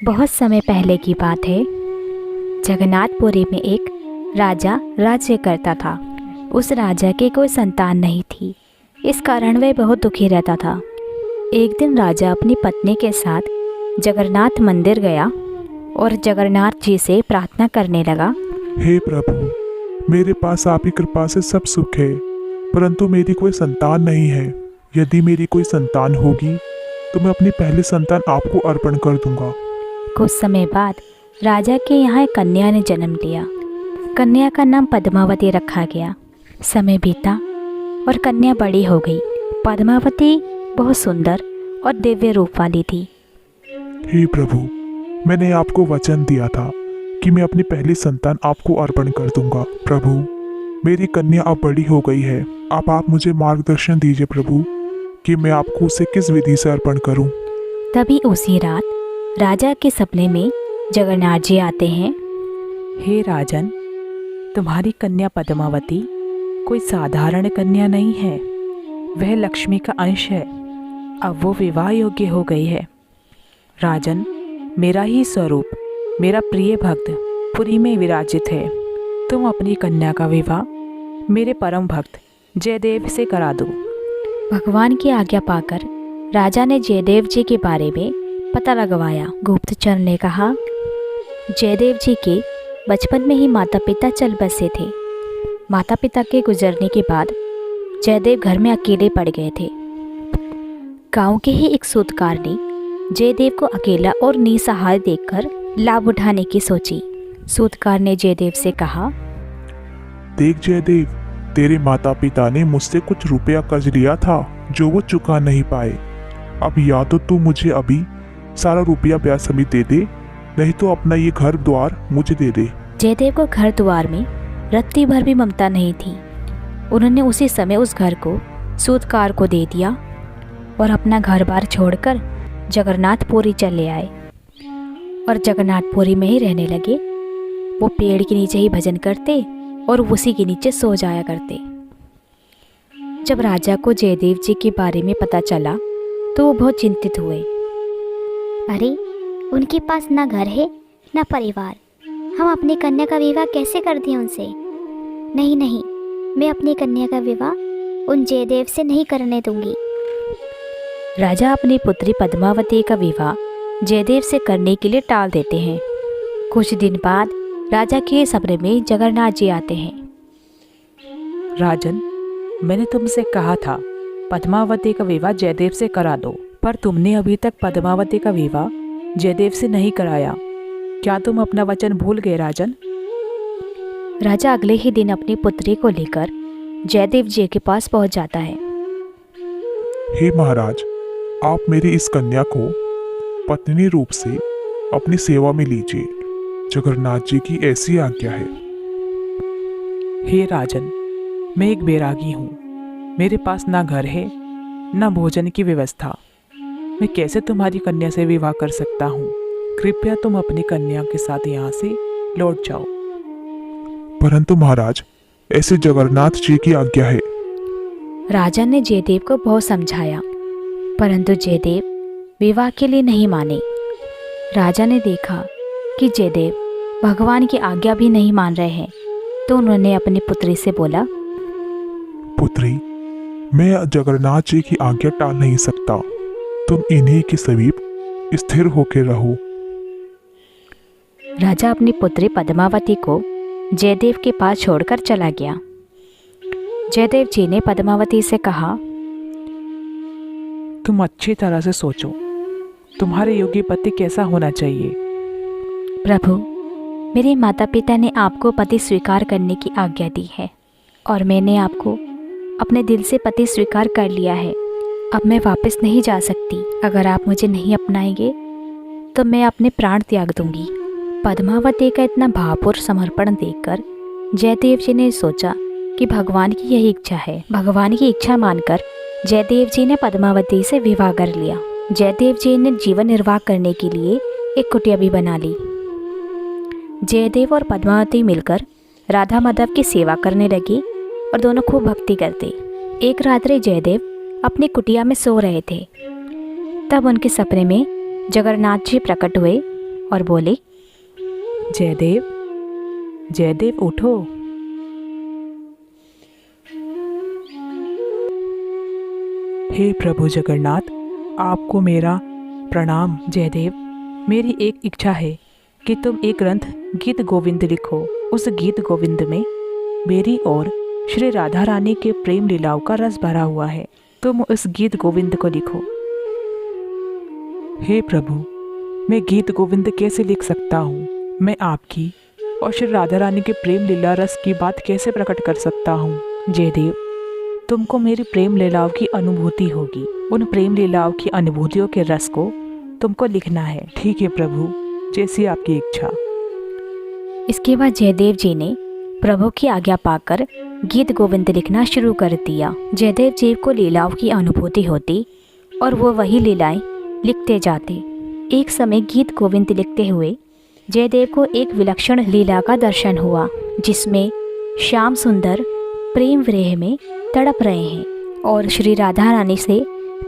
बहुत समय पहले की बात है। जगन्नाथपुरी में एक राजा राज्य करता था। उस राजा के कोई संतान नहीं थी, इस कारण वह बहुत दुखी रहता था। एक दिन राजा अपनी पत्नी के साथ जगन्नाथ मंदिर गया और जगन्नाथ जी से प्रार्थना करने लगा। हे प्रभु, मेरे पास आपकी कृपा से सब सुख है, परंतु मेरी कोई संतान नहीं है। यदि मेरी कोई संतान होगी तो मैं अपनी पहली संतान आपको अर्पण कर दूंगा। कुछ समय बाद राजा के यहाँ एक कन्या ने जन्म लिया। कन्या का नाम पद्मावती रखा गया। समय बीता और कन्या बड़ी हो गई। पद्मावती बहुत सुंदर और दिव्य रूप वाली थी। हे प्रभु, मैंने आपको वचन दिया था कि मैं अपनी पहली संतान आपको अर्पण कर दूंगा। प्रभु, मेरी कन्या अब बड़ी हो गई है। अब आप मुझे मार्गदर्शन दीजिए प्रभु कि मैं आपको उसे किस विधि से अर्पण करूं। तभी उसी रात राजा के सपने में जगन्नाथ जी आते हैं। हे राजन, तुम्हारी कन्या पद्मावती कोई साधारण कन्या नहीं है, वह लक्ष्मी का अंश है। अब वो विवाह योग्य हो गई है। राजन, मेरा ही स्वरूप, मेरा प्रिय भक्त पुरी में विराजित है। तुम अपनी कन्या का विवाह मेरे परम भक्त जयदेव से करा दो। भगवान की आज्ञा पाकर राजा ने जयदेव जी के बारे में पता लगवाया। गुप्तचर ने कहा, जयदेव जी के बचपन में ही माता पिता चल बसे थे। माता पिता के गुजरने के बाद जयदेव घर में अकेले पड़ गए थे। गांव के ही एक सूतकार ने जयदेव को अकेला और निसहाय देखकर लाभ उठाने की सोची। सूतकार ने जयदेव से कहा, देख जयदेव, तेरे माता पिता ने मुझसे कुछ रुपया कर्ज लिया था जो वो चुका नहीं पाए। अब या तो तू मुझे अभी सारा रुपया ब्याज समेत दे दे, नहीं तो अपना ये घर द्वार मुझे दे दे। जयदेव को घर द्वार में रत्ती भर भी ममता नहीं थी। उन्होंने उसी समय उस घर को सूतकार को दे दिया और अपना घर बार छोड़कर जगन्नाथपुरी चले आए और जगन्नाथपुरी में ही रहने लगे। वो पेड़ के नीचे ही भजन करते और उसी के नीचे सो जाया करते। जब राजा को जयदेव जी के बारे में पता चला तो वो बहुत चिंतित हुए। अरे, उनके पास ना घर है ना परिवार, हम अपनी कन्या का विवाह कैसे कर दें उनसे? नहीं नहीं, मैं अपनी कन्या का विवाह उन जयदेव से नहीं करने दूंगी। राजा अपनी पुत्री पद्मावती का विवाह जयदेव से करने के लिए टाल देते हैं। कुछ दिन बाद राजा के सपने में जगन्नाथ जी आते हैं। राजन, मैंने तुमसे कहा था पद्मावती का विवाह जयदेव से करा दो, पर तुमने अभी तक पद्मावती का विवाह जयदेव से नहीं कराया। क्या तुम अपना वचन भूल गए राजन? राजा अगले ही दिन अपनी पुत्री को लेकर जयदेव जी के पास पहुंच जाता है। हे महाराज, आप मेरी इस कन्या को पत्नी रूप से अपनी सेवा में लीजिए। जगन्नाथ जी की ऐसी आज्ञा है। हे राजन, मैं एक बैरागी हूँ। मेरे पास ना घर है ना भोजन की व्यवस्था। मैं कैसे तुम्हारी कन्या से विवाह कर सकता हूँ? कृपया तुम अपनी कन्या के साथ यहाँ से लौट जाओ। परंतु महाराज, ऐसे जगन्नाथ जी की आज्ञा है। राजा ने जयदेव को बहुत समझाया, परंतु जयदेव विवाह के लिए नहीं माने। राजा ने देखा कि जयदेव भगवान की आज्ञा भी नहीं मान रहे हैं, तो उन्होंने अपनी पुत्री से बोला, पुत्री, मैं जगन्नाथ जी की आज्ञा टाल नहीं सकता। तुम इन्हीं के समीप स्थिर होकर रहो। राजा अपनी पुत्री पद्मावती को जयदेव के पास छोड़कर चला गया। जयदेव जी ने पद्मावती से कहा, तुम अच्छी तरह से सोचो, तुम्हारे योग्य पति कैसा होना चाहिए? प्रभु, मेरे माता पिता ने आपको पति स्वीकार करने की आज्ञा दी है और मैंने आपको अपने दिल से पति स्वीकार कर लिया है। अब मैं वापस नहीं जा सकती। अगर आप मुझे नहीं अपनाएंगे तो मैं अपने प्राण त्याग दूंगी। पद्मावती का इतना भावपूर्ण समर्पण देखकर जयदेव जी ने सोचा कि भगवान की यही इच्छा है। भगवान की इच्छा मानकर जयदेव जी ने पद्मावती से विवाह कर लिया। जयदेव जी ने जीवन निर्वाह करने के लिए एक कुटिया भी बना ली। जयदेव और पद्मावती मिलकर राधा माधव की सेवा करने लगे और दोनों खूब भक्ति करते। एक रात्रि जयदेव अपनी कुटिया में सो रहे थे। तब उनके सपने में जगन्नाथ जी प्रकट हुए और बोले, जयदेव, जयदेव उठो। हे प्रभु जगन्नाथ, आपको मेरा प्रणाम। जयदेव, मेरी एक इच्छा है कि तुम एक ग्रंथ गीत गोविंद लिखो। उस गीत गोविंद में मेरी और श्री राधा रानी के प्रेम लीलाओं का रस भरा हुआ है। तुम उस गीत गोविंद को लिखो। हे प्रभु, मैं गीत गोविंद कैसे लिख सकता हूँ? मैं आपकी और श्री राधा रानी के प्रेम लीला रस की बात कैसे प्रकट कर सकता हूँ? जयदेव, तुमको मेरी प्रेम लीलाओं की अनुभूति होगी। उन प्रेम लीलाओं की अनुभूतियों के रस को तुमको लिखना है। ठीक है प्रभु, जैसी आपकी इच्छा। इसके बाद जयदेव जी ने प्रभु की आज्ञा पाकर गीत गोविंद लिखना शुरू कर दिया। जयदेव जी को लीलाओं की अनुभूति होती और वो वही लीलाएं लिखते जाते। एक समय गीत गोविंद लिखते हुए जयदेव को एक विलक्षण लीला का दर्शन हुआ, जिसमें श्याम सुंदर प्रेम विरह में तड़प रहे हैं और श्री राधा रानी से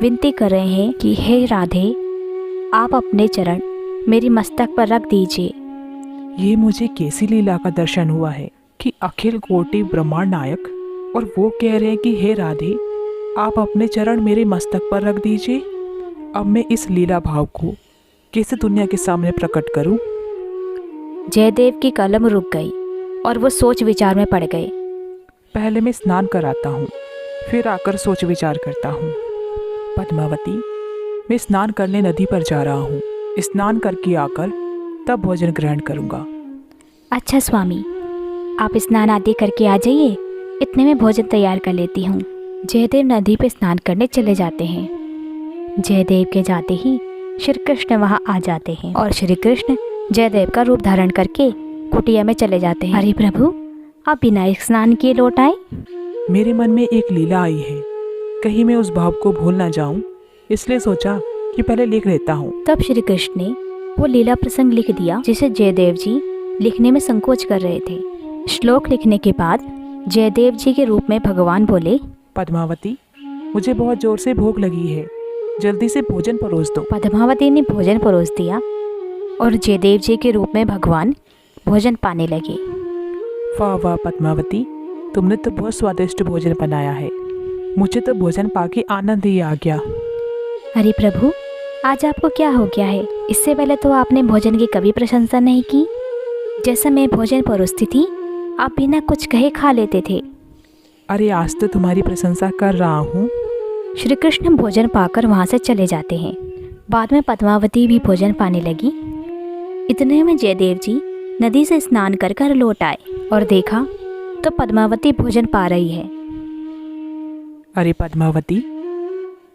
विनती कर रहे हैं कि हे राधे, आप अपने चरण मेरी मस्तक पर रख दीजिए। ये मुझे कैसी लीला का दर्शन हुआ है कि अखिल कोटि ब्रह्मांड नायक और वो कह रहे हैं कि हे राधे, आप अपने चरण मेरे मस्तक पर रख दीजिए। अब मैं इस लीला भाव को कैसे दुनिया के सामने प्रकट करूं? जयदेव की कलम रुक गई और वो सोच विचार में पड़ गए। पहले मैं स्नान कराता हूँ, फिर आकर सोच विचार करता हूँ। पद्मावती, मैं स्नान करने नदी पर जा रहा हूँ। स्नान करके आकर तब भोजन ग्रहण करूँगा। अच्छा स्वामी, आप स्नान आदि करके आ जाइए, इतने में भोजन तैयार कर लेती हूँ। जयदेव नदी पे स्नान करने चले जाते हैं। जयदेव के जाते ही श्री कृष्ण वहाँ आ जाते हैं और श्री कृष्ण जयदेव का रूप धारण करके कुटिया में चले जाते हैं। अरे प्रभु, आप बिना स्नान किए लौट आए? मेरे मन में एक लीला आई है, कहीं मैं उस भाव को भूल ना जाऊं, इसलिए सोचा कि पहले लिख लेता हूँ। तब श्री कृष्ण ने वो लीला प्रसंग लिख दिया जिसे जयदेव जी लिखने में संकोच कर रहे थे। श्लोक लिखने के बाद जयदेव जी के रूप में भगवान बोले, पद्मावती, मुझे बहुत जोर से भूख लगी है, जल्दी से भोजन परोस दो। पद्मावती ने भोजन परोस दिया और जयदेव जी के रूप में भगवान भोजन पाने लगे। वाह वाह पद्मावती, तुमने तो बहुत स्वादिष्ट भोजन बनाया है। मुझे तो भोजन पाके आनंद ही आ गया। अरे प्रभु, आज आपको क्या हो गया है? इससे पहले तो आपने भोजन की कभी प्रशंसा नहीं की। जैसा मैं भोजन परोसती थी, आप बिना कुछ कहे खा लेते थे। अरे आज तो तुम्हारी प्रशंसा कर रहा हूँ। श्री कृष्ण भोजन पाकर वहाँ से चले जाते हैं। बाद में पद्मावती भी भोजन पाने लगी। इतने में जयदेव जी नदी से स्नान कर कर लौट आए और देखा तो पद्मावती भोजन पा रही है। अरे पद्मावती,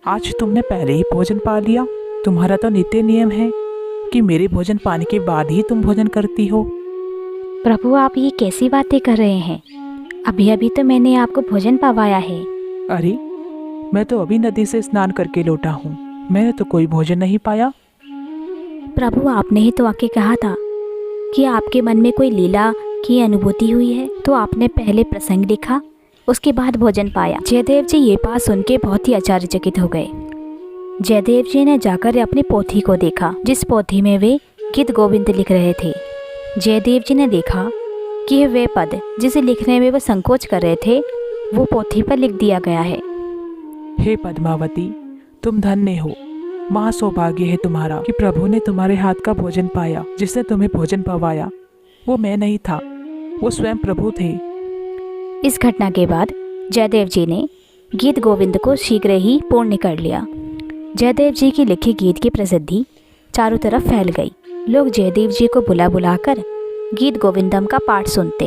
आज तुमने पहले ही भोजन पा लिया। तुम्हारा तो नित्य नियम है कि मेरे भोजन पाने के बाद ही तुम भोजन करती हो। प्रभु, आप ये कैसी बातें कर रहे हैं? अभी अभी तो मैंने आपको भोजन पवाया है। अरे, मैं तो अभी नदी से स्नान करके लौटा हूँ, मैंने तो कोई भोजन नहीं पाया। प्रभु, आपने ही तो आके कहा था कि आपके मन में कोई लीला की अनुभूति हुई है, तो आपने पहले प्रसंग लिखा, उसके बाद भोजन पाया। जयदेव जी ये बात सुन के बहुत ही आश्चर्यचकित हो गए। जयदेव जी ने जाकर अपनी पोथी को देखा, जिस पोथी में वे गीत गोविंद लिख रहे थे। जयदेव जी ने देखा कि वे पद जिसे लिखने में वो संकोच कर रहे थे, वो पोथी पर लिख दिया गया है। हे पद्मावती, तुम धन्य हो। महा सौभाग्य है तुम्हारा कि प्रभु ने तुम्हारे हाथ का भोजन पाया। जिसने तुम्हें भोजन पवाया वो मैं नहीं था, वो स्वयं प्रभु थे। इस घटना के बाद जयदेव जी ने गीत गोविंद को शीघ्र ही पूर्ण कर लिया। जयदेव जी की लिखी गीत की प्रसिद्धि चारों तरफ फैल गई। लोग जयदेव जी को बुला बुलाकर गीत गोविंदम का पाठ सुनते।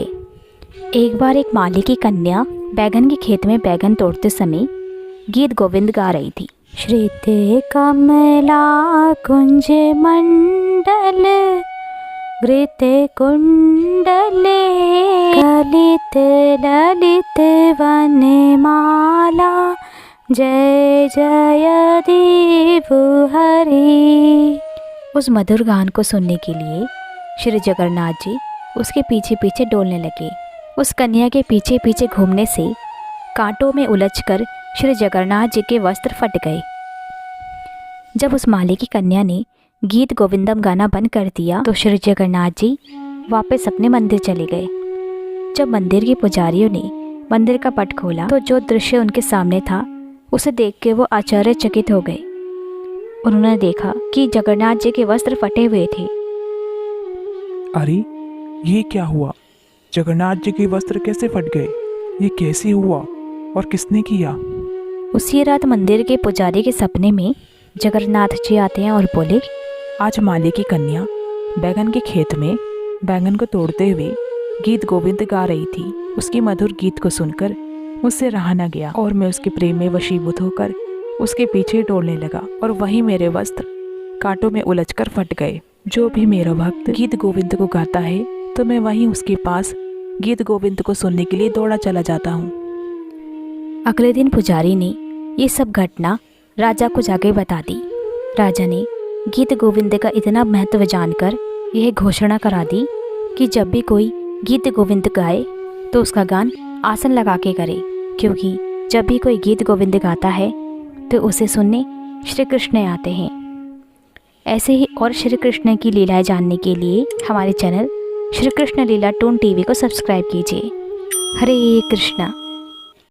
एक बार एक माली की कन्या बैगन के खेत में बैगन तोड़ते समय गीत गोविंद गा रही थी। श्रीते कमला कुंज मंडल घृते कुंडले कलित ललित वनमाला जय जय देव हरि। उस मधुर गान को सुनने के लिए श्री जगन्नाथ जी उसके पीछे पीछे डोलने लगे। उस कन्या के पीछे पीछे घूमने से कांटों में उलझकर श्री जगन्नाथ जी के वस्त्र फट गए। जब उस माली की कन्या ने गीत गोविंदम गाना बंद कर दिया तो श्री जगन्नाथ जी वापस अपने मंदिर चले गए। जब मंदिर के पुजारियों ने मंदिर का पट खोला तो जो दृश्य उनके सामने था उसे देख के वो आश्चर्यचकित हो गए। उन्होंने देखा कि जगन्नाथ जी के वस्त्र फटे हुए थे। अरे ये क्या हुआ? जगन्नाथ जी के वस्त्र कैसे फट गए? ये कैसे हुआ और किसने किया? उसी रात मंदिर के पुजारी के सपने में जगन्नाथ जी आते हैं और बोले, आज माली की कन्या बैगन के खेत में बैगन को तोड़ते हुए गीत गोविंद गा रही थी। उसकी मधुर गीत को सुनकर मुझसे रहा न गया और मैं उसके प्रेम में वशीभूत होकर उसके पीछे डोलने लगा और वहीं मेरे वस्त्र कांटों में उलझकर फट गए। जो भी मेरा भक्त गीत गोविंद को गाता है तो मैं वहीं उसके पास गीत गोविंद को सुनने के लिए दौड़ा चला जाता हूँ। अगले दिन पुजारी ने ये सब घटना राजा को जाके बता दी। राजा ने गीत गोविंद का इतना महत्व जानकर यह घोषणा करा दी कि जब भी कोई गीत गोविंद गाए तो उसका गान आसन लगा के करे, क्योंकि जब भी कोई गीत गोविंद गाता है तो उसे सुनने श्री कृष्ण आते हैं। ऐसे ही और श्री कृष्ण की लीलाएं जानने के लिए हमारे चैनल श्री कृष्ण लीला टून टीवी को सब्सक्राइब कीजिए। हरे कृष्णा।